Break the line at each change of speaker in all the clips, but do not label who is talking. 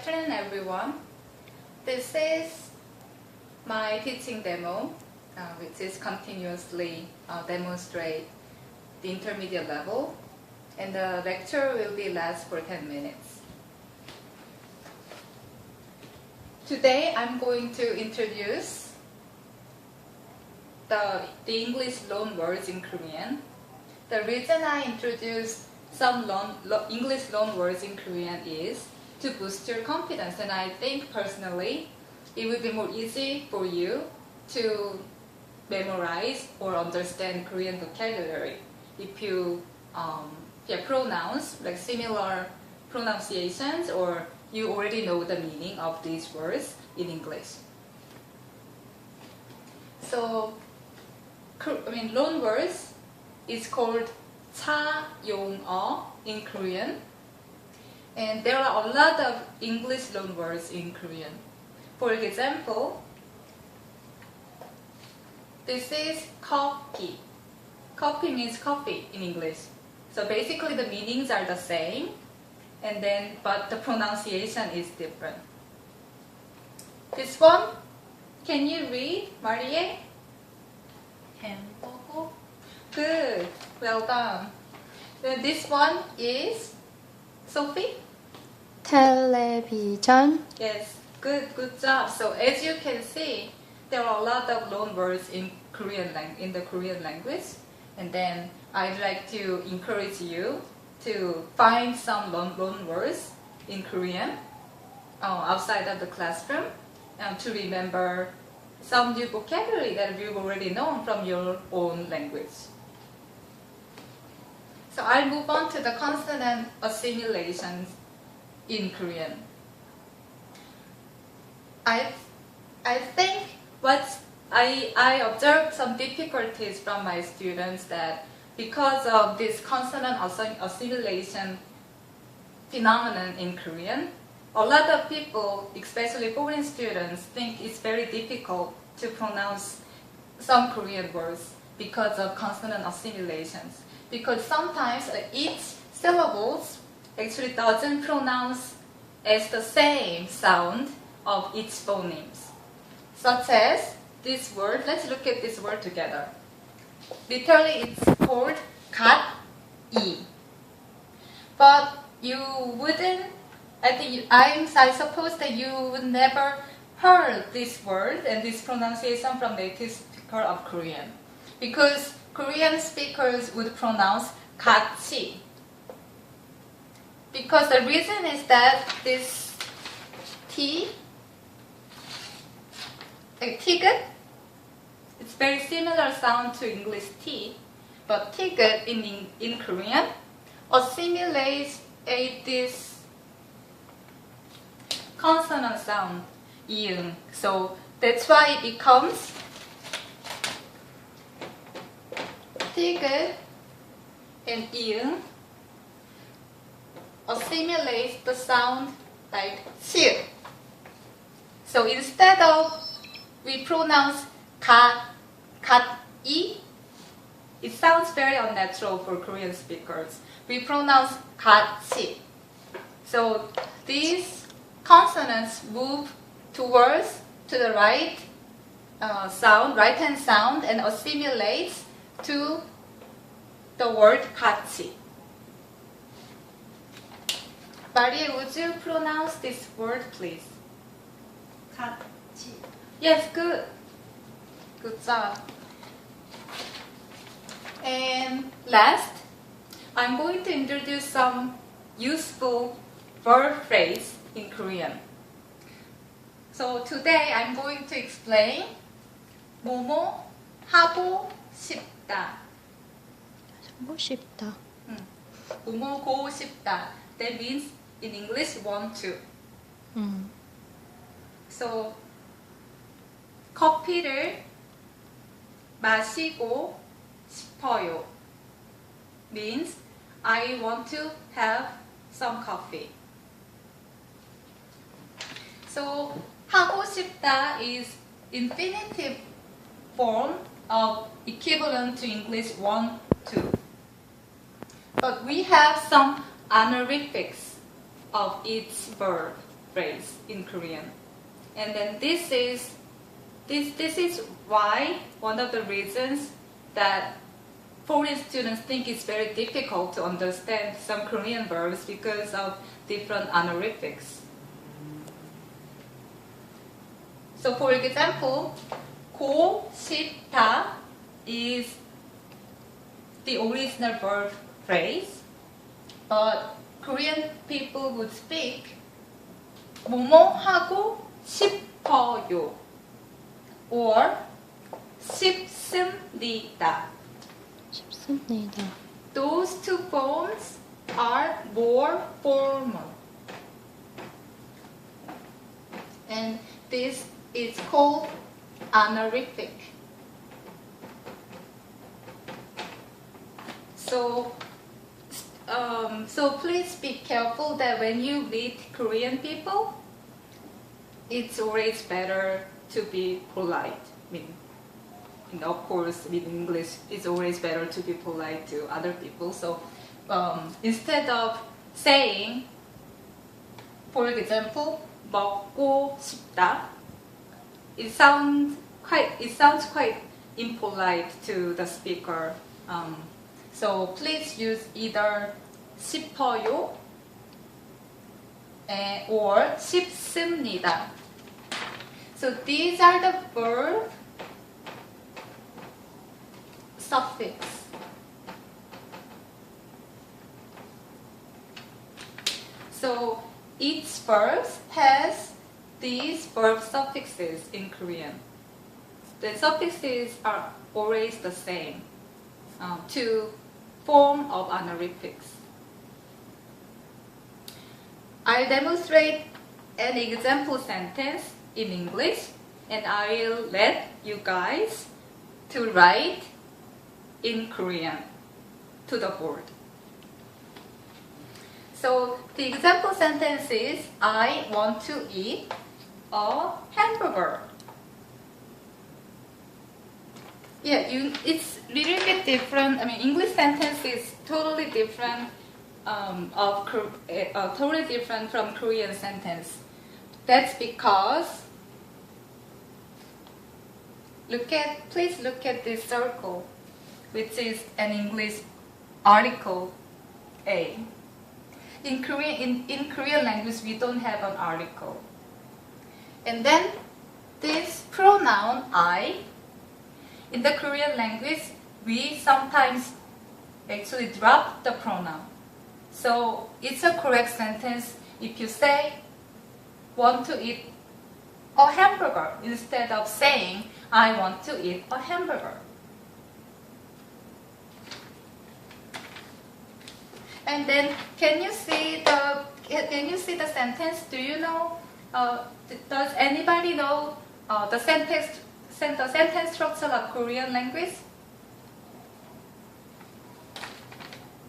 afternoon, everyone. This is my teaching demo, which is continuously demonstrate the intermediate level, and the lecture will be last for 10 minutes. Today, I'm going to introduce the English loan words in Korean. The reason I introduced some English loan words in Korean is to boost your confidence, and I think personally it would be more easy for you to memorize or understand Korean vocabulary if you pronounce like similar pronunciations, or you already know the meaning of these words in English. So, loan words is called 차용어 in Korean, and there are a lot of English loan words in Korean. For example, this is coffee. Coffee means coffee in English. So basically the meanings are the same, but the pronunciation is different. This one, can you read, Marie?
햄버거,
Good, well done. Then this one is Sophie?
텔레비전,
Yes, good job. So as you can see, there are a lot of loan words in the Korean language, and then I'd like to encourage you to find some loan words in Korean outside of the classroom, to remember some new vocabulary that you've already known from your own language. So I'll move on to the consonant assimilations in Korean. I think I observed some difficulties from my students, that because of this consonant assimilation phenomenon in Korean, a lot of people, especially foreign students, think it's very difficult to pronounce some Korean words because of consonant assimilations. Because sometimes each syllables actually doesn't pronounce as the same sound of each phonemes. Such as this word, let's look at this word together. Literally it's called 갓이. But you wouldn't, I suppose that you would never heard this word and this pronunciation from native speaker of Korean. Because Korean speakers would pronounce 같이. Because the reason is that this T, like ticket, it's very similar sound to English T, but ticket in Korean assimilates this consonant sound, 이응. So that's why it becomes ticket, and 이응 assimilates the sound like 칠. So instead of we pronounce 갓이, it sounds very unnatural for Korean speakers. We pronounce 같이. So these consonants move towards to the right hand sound, and assimilates to the word 같이. Maria, would you pronounce this word, please?
같이,
Yes, good. Good job. And last, I'm going to introduce some useful verb phrase in Korean. So today I'm going to explain 뭐뭐 하고 싶다.
하고 싶다,
뭐뭐 고 싶다. That means in English want to. So 커피를 마시고 싶어요 means I want to have some coffee. So 하고 싶다 is infinitive form of equivalent to English want to. But we have some honorifics of each verb. phrase in Korean. And then this is why one of the reasons that foreign students think it's very difficult to understand some Korean verbs because of different honorifics. So for example, 고 싶다 is the original verb phrase, but Korean people would speak 뭐뭐 하고 싶어요 or 싶습니다.
싶습니다.
Those two forms are more formal. And this is called honorific. So please be careful that when you read Korean people, it's always better to be polite. Of course, with English, it's always better to be polite to other people. So instead of saying, for example, 먹고 싶다, it sounds quite impolite to the speaker. So please use either 싶어요 or 싶습니다. So these are the verb suffix. So each verb has these verb suffixes in Korean. The suffixes are always the same, two form of honorifics. I'll demonstrate an example sentence in English, and I'll let you guys to write in Korean to the board. So the example sentence is, I want to eat a hamburger. Yeah, it's a little bit different. English sentence is totally different totally different from Korean sentence. That's because please look at this circle, which is an English article A. In Korean language, we don't have an article. And then this pronoun I, in the Korean language, we sometimes actually drop the pronoun. So it's a correct sentence if you say, want to eat a hamburger, instead of saying, I want to eat a hamburger. And then, can you see the sentence? Do you know? Does anybody know the sentence structure of Korean language?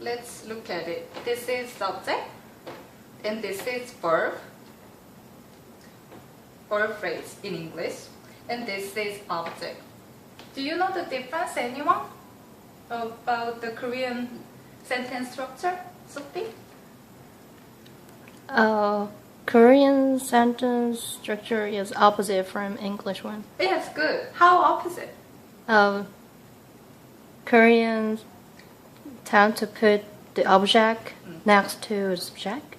Let's look at it. This is subject, and this is verb phrase in English, and this is object. Do you know the difference, anyone, about the Korean sentence structure, Sophie?
Korean sentence structure is opposite from English one.
Yes, good. How opposite?
Koreans tend to put the object next to the subject.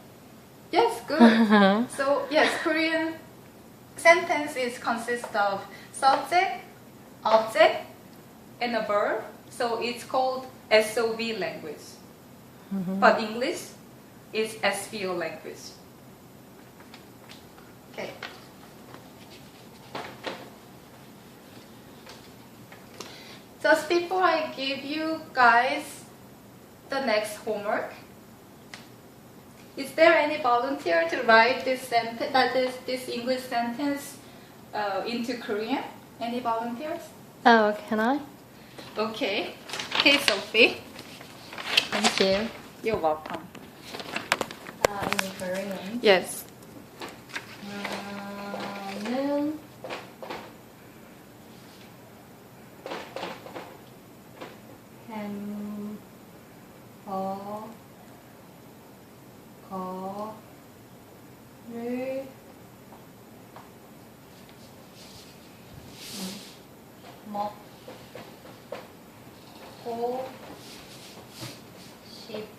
Yes, good. So yes, Korean sentence consists of subject, object, and a verb. So it's called SOV language. But English is SVO language. Okay. Just before I give you guys the next homework, is there any volunteer to write this English sentence into Korean? Any volunteers?
Oh, can I?
Okay. Okay, Sophie.
Thank you.
You're welcome.
In Korean.
Yes.
는 햄버거를 먹고 싶습니다.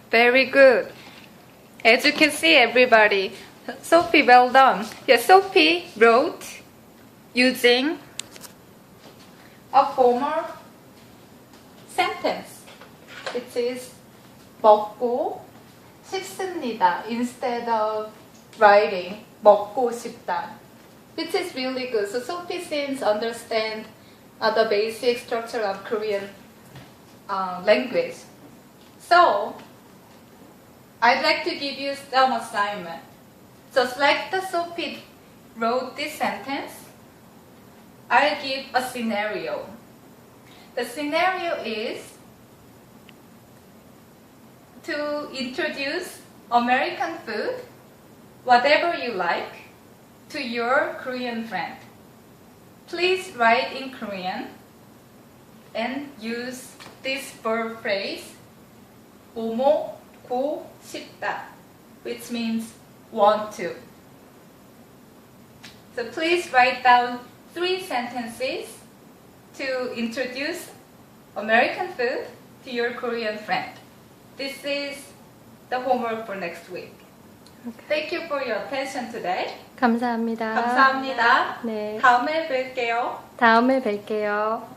Very good. As you can see, everybody, Sophie, well done. Yes, Sophie wrote using a formal sentence, which is 먹고 싶습니다 instead of writing 먹고 싶다, which is really good. So Sophie seems understand the basic structure of Korean language. So I'd like to give you some assignment. Just like the Sophie wrote this sentence, I'll give a scenario. The scenario is to introduce American food, whatever you like, to your Korean friend. Please write in Korean and use this verb phrase 뭐 먹고 싶다, which means want to. So please write down 3 sentences to introduce American food to your Korean friend. This is the homework for next week.
Okay.
Thank you for your attention today.
감사합니다.
감사합니다.
네.
다음에 뵐게요.
다음에 뵐게요.